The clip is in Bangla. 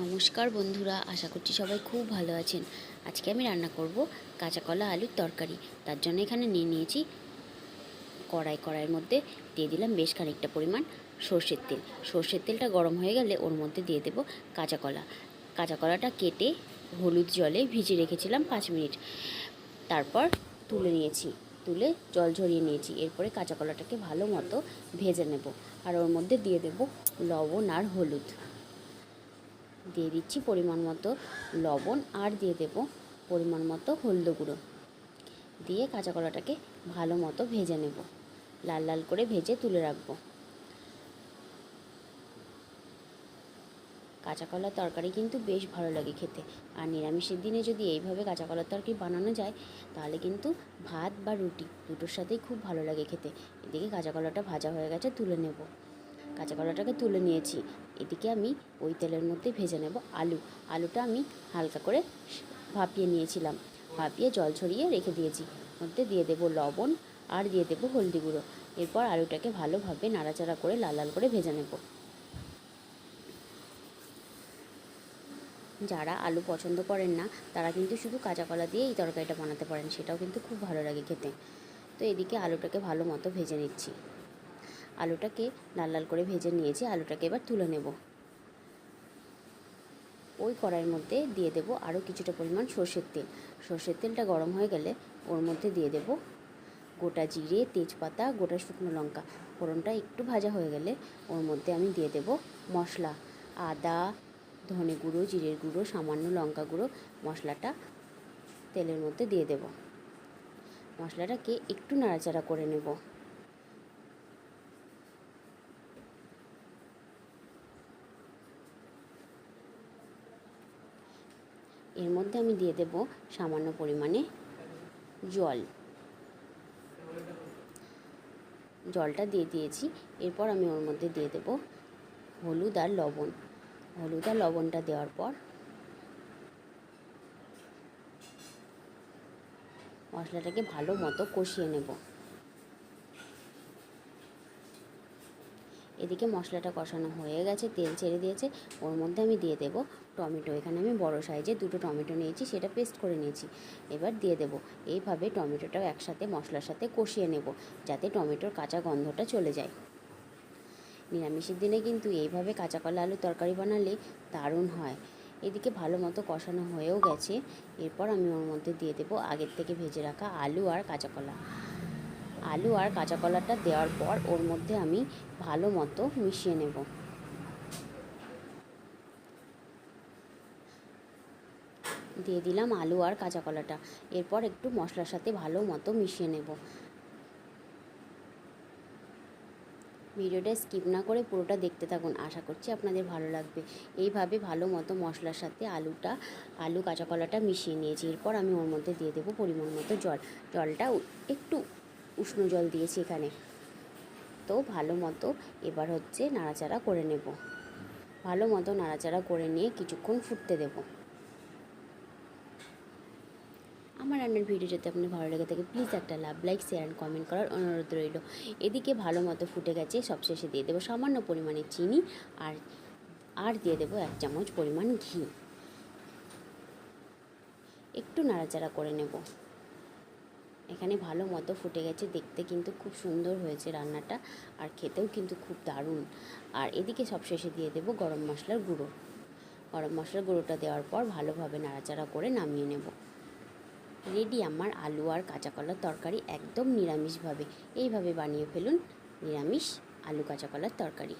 নমস্কার বন্ধুরা, আশা করছি সবাই খুব ভালো আছেন। আজকে আমি রান্না করব কাঁচা কলা আলুর তরকারি। তার জন্য এখানে নিয়ে নিয়েছি কড়াইয়ের মধ্যে দিয়ে দিলাম বেশ খানিকটা পরিমাণ সর্ষের তেল। সর্ষের তেলটা গরম হয়ে গেলে ওর মধ্যে দিয়ে দেব কাঁচা কলা। কাঁচা কলাটা কেটে হলুদ জলে ভিজিয়ে রেখেছিলাম 5 মিনিট। তারপর তুলে জল ঝরিয়ে নিয়েছি। এরপরে কাঁচা কলাটাকে ভালো মতো ভেজে নেব। আর ওর মধ্যে দিয়ে দেব লবণ আর হলুদ। দিয়ে দিচ্ছি পরিমাণ মতো লবণ আর দিয়ে দেব পরিমাণ মতো হলুদ গুঁড়ো। দিয়ে কাঁচা কলাটাকে ভালো মতো ভেজে নেব, লাল লাল করে ভেজে তুলে রাখবো। কাঁচা কলার তরকারি কিন্তু বেশ ভালো লাগে খেতে। আর নিরামিষের দিনে যদি এইভাবে কাঁচা কলার তরকারি বানানো যায় তাহলে কিন্তু ভাত বা রুটি দুটোর সাথেই খুব ভালো লাগে খেতে। এদিকে কাঁচা কলাটা ভাজা হয়ে গেছে, তুলে নেব। কাঁচা কলাটাকে তুলে নিয়েছি। এদিকে আমি ওই তেলের মধ্যে ভেজে নেব আলুটা আমি হালকা করে ভাপিয়ে নিয়েছিলাম। ভাপিয়ে জল ছড়িয়ে রেখে দিয়েছি। মধ্যে দিয়ে দেব লবণ আর দিয়ে দেব হলদি গুঁড়ো। এরপর আলুটাকে ভালোভাবে নাড়াচাড়া করে লাল লাল করে ভেজে নেব। যারা আলু পছন্দ করেন না তারা কিন্তু শুধু কাঁচা কলা দিয়ে এই তরকারিটা বানাতে পারেন, সেটাও কিন্তু খুব ভালো লাগে খেতে। তো এদিকে আলুটাকে ভালো মতো ভেজে নিচ্ছি। আলুটাকে লাল লাল করে ভেজে নিয়েছি। আলুটাকে এবার তুলে নেব। ওই কড়াইয়ের মধ্যে দিয়ে দেব আরও কিছুটা পরিমাণ সর্ষের তেল। সর্ষের তেলটা গরম হয়ে গেলে ওর মধ্যে দিয়ে দেব গোটা জিরে, তেজপাতা, গোটা শুকনো লঙ্কা। ফোড়নটা একটু ভাজা হয়ে গেলে ওর মধ্যে আমি দিয়ে দেব মশলা, আদা, ধনে গুঁড়ো, জিরের গুঁড়ো, সামান্য লঙ্কা গুঁড়ো। মশলাটা তেলের মধ্যে দিয়ে দেব। মশলাটাকে একটু নাড়াচাড়া করে নেব। এর মধ্যে আমি দিয়ে দেব সামান্য পরিমাণে জলটা দিয়ে দিয়েছি। এরপর আমি ওর মধ্যে দিয়ে দেব হলুদ আর লবণটা দেওয়ার পর মশলাটাকে ভালো মতো কষিয়ে নেব। এদিকে মশলাটা কষানো হয়ে গেছে, তেল ছেড়ে দিয়েছে। ওর মধ্যে আমি দিয়ে দেব টমেটো। এখানে আমি বড় সাইজের 2টো টমেটো নিয়েছি, সেটা পেস্ট করে নিয়েছি। এবার দিয়ে দেব। এইভাবে টমেটোটাও একসাথে মশলার সাথে কষিয়ে নেব, যাতে টমেটোর কাঁচা গন্ধটা চলে যায়। নিরামিষের দিনে কিন্তু এইভাবে কাঁচা কলা আলুর তরকারি বানালে দারুণ হয়। এদিকে ভালো মতো কষানো হয়েও গেছে। এরপর আমি ওর মধ্যে দিয়ে দেব আগের থেকে ভেজে রাখা আলু আর কাঁচা কলাটা দেওয়ার পর ওর মধ্যে আমি ভালো মতো মিশিয়ে নেব। দিয়ে দিলাম আলু আর কাঁচা কলাটা। এরপর একটু মশলার সাথে ভালো মতো মিশিয়ে নেব। ভিডিওটা স্কিপ না করে পুরোটা দেখতে থাকুন, আশা করছি আপনাদের ভালো লাগবে। এইভাবে ভালো মতো মশলার সাথে আলু কাঁচা কলাটা মিশিয়ে নিয়েছি। এরপর আমি ওর মধ্যে দিয়ে দেবো পরিমাণ মতো জলটা একটু উষ্ণ জল দিয়েছি এখানে। তো ভালো মতো এবার নাড়াচাড়া করে নেব। ভালো মতো নাড়াচাড়া করে নিয়ে কিছুক্ষণ ফুটতে দেব। আমার রান্নার ভিডিও যদি আপনার ভালো লেগে থাকে প্লিজ একটা লাইক, শেয়ার অ্যান্ড কমেন্ট করার অনুরোধ রইল। এদিকে ভালো মতো ফুটে গেছে। সবশেষে দিয়ে দেবো সামান্য পরিমাণে চিনি আর দিয়ে দেবো 1 চামচ পরিমাণ ঘি। একটু নাড়াচাড়া করে নেব। এখানে ভালো মতো ফুটে গেছে, দেখতে কিন্তু খুব সুন্দর হয়েছে রান্নাটা, আর খেতেও কিন্তু খুব দারুণ। আর এদিকে সবশেষে দিয়ে দেবো গরম মশলার গুঁড়োটা দেওয়ার পর ভালোভাবে নাড়াচাড়া করে নামিয়ে নেব। রেডি আমার আলু আর কাঁচা কলার তরকারি, একদম নিরামিষভাবে। এইভাবে বানিয়ে ফেলুন নিরামিষ আলু কাঁচা কলার তরকারি।